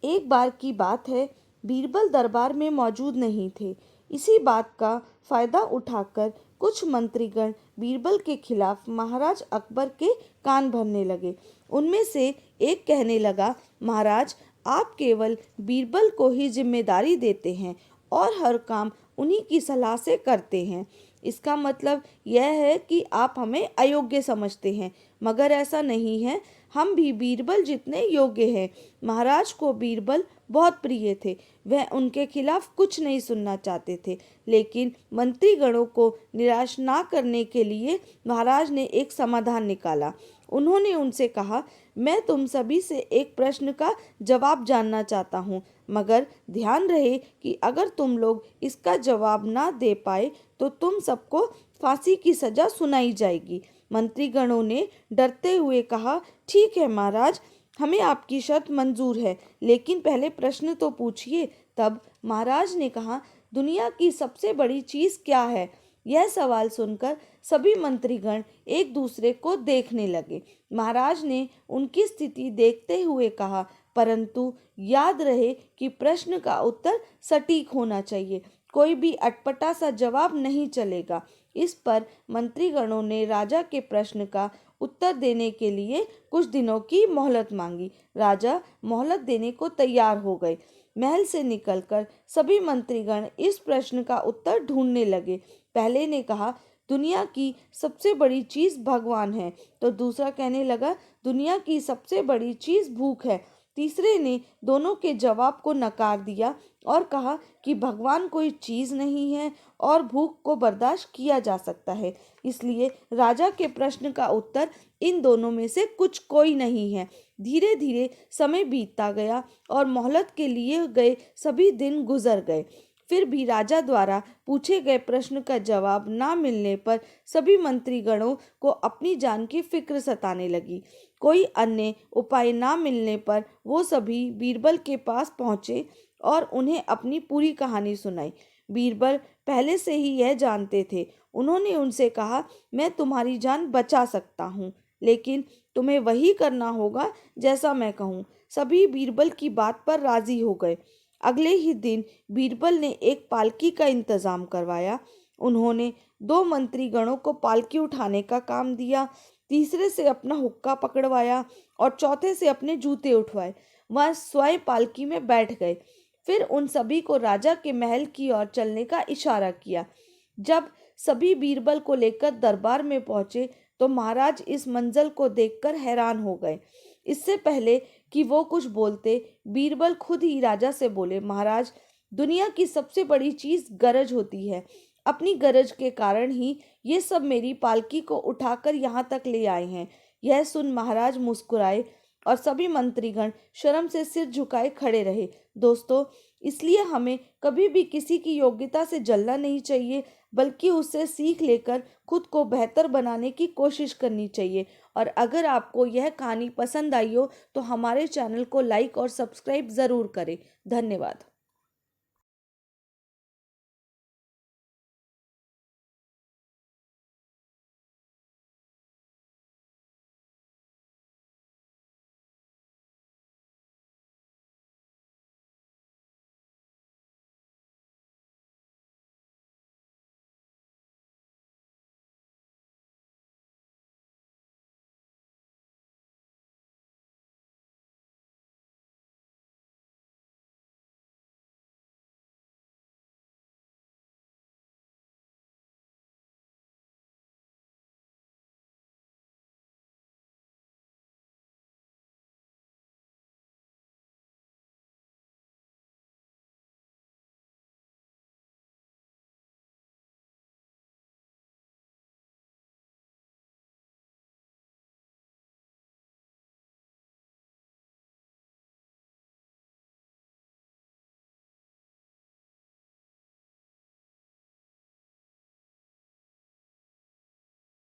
एक बार की बात है, बीरबल दरबार में मौजूद नहीं थे। इसी बात का फायदा उठाकर कुछ मंत्रीगण बीरबल के खिलाफ महाराज अकबर के कान भरने लगे। उनमें से एक कहने लगा, महाराज, आप केवल बीरबल को ही जिम्मेदारी देते हैं और हर काम उन्हीं की सलाह से करते हैं। इसका मतलब यह है कि आप हमें अयोग्य समझते हैं, मगर ऐसा नहीं है। हम भी बीरबल जितने योग्य हैं। महाराज को बीरबल बहुत प्रिय थे। वह उनके खिलाफ कुछ नहीं सुनना चाहते थे, लेकिन मंत्रीगणों को निराश ना करने के लिए महाराज ने एक समाधान निकाला। उन्होंने उनसे कहा, मैं तुम सभी से एक प्रश्न का जवाब जानना चाहता हूँ, मगर ध्यान रहे कि अगर तुम लोग इसका जवाब ना दे पाए तो तुम सबको फांसी की सजा सुनाई जाएगी। मंत्रीगणों ने डरते हुए कहा, ठीक है महाराज, हमें आपकी शर्त मंजूर है, लेकिन पहले प्रश्न तो पूछिए। तब महाराज ने कहा, दुनिया की सबसे बड़ी चीज़ क्या है? यह सवाल सुनकर सभी मंत्रीगण एक दूसरे को देखने लगे। महाराज ने उनकी स्थिति देखते हुए कहा, परंतु याद रहे कि प्रश्न का उत्तर सटीक होना चाहिए। कोई भी अटपटा सा जवाब नहीं चलेगा। इस पर मंत्रीगणों ने राजा के प्रश्न का उत्तर देने के लिए कुछ दिनों की मोहलत मांगी। राजा मोहलत देने को तैयार हो गए। महल से निकलकर सभी मंत्रीगण इस प्रश्न का उत्तर ढूंढने लगे। पहले ने कहा, दुनिया की सबसे बड़ी चीज़ भगवान है। तो दूसरा कहने लगा, दुनिया की सबसे बड़ी चीज़ भूख है। तीसरे ने दोनों के जवाब को नकार दिया और कहा कि भगवान कोई चीज़ नहीं है और भूख को बर्दाश्त किया जा सकता है। इसलिए राजा के प्रश्न का उत्तर इन दोनों में से कुछ कोई नहीं है। धीरे धीरे समय बीतता गया और मोहलत के लिए गए सभी दिन गुजर गए। फिर भी राजा द्वारा पूछे गए प्रश्न का जवाब ना मिलने पर सभी मंत्रीगणों को अपनी जान की फिक्र सताने लगी। कोई अन्य उपाय ना मिलने पर वो सभी बीरबल के पास पहुँचे और उन्हें अपनी पूरी कहानी सुनाई। बीरबल पहले से ही यह जानते थे। उन्होंने उनसे कहा, मैं तुम्हारी जान बचा सकता हूँ, लेकिन तुम्हें वही करना होगा जैसा मैं कहूँ। सभी बीरबल की बात पर राजी हो गए। अगले ही दिन बीरबल ने एक पालकी का इंतजाम करवाया। उन्होंने दो मंत्रीगणों को पालकी उठाने का काम दिया, तीसरे से अपना हुक्का पकड़वाया और चौथे से अपने जूते उठवाए। वह स्वयं पालकी में बैठ गए। फिर उन सभी को राजा के महल की ओर चलने का इशारा किया। जब सभी बीरबल को लेकर दरबार में पहुंचे तो महाराज इस मंजर को देखकर हैरान हो गए। इससे पहले कि वो कुछ बोलते, बीरबल खुद ही राजा से बोले, महाराज, दुनिया की सबसे बड़ी चीज़ गरज होती है। अपनी गरज के कारण ही ये सब मेरी पालकी को उठाकर यहाँ तक ले आए हैं। यह सुन महाराज मुस्कुराए और सभी मंत्रीगण शर्म से सिर झुकाए खड़े रहे। दोस्तों, इसलिए हमें कभी भी किसी की योग्यता से जलना नहीं चाहिए, बल्कि उससे सीख लेकर खुद को बेहतर बनाने की कोशिश करनी चाहिए। और अगर आपको यह कहानी पसंद आई हो तो हमारे चैनल को लाइक और सब्सक्राइब ज़रूर करें। धन्यवाद।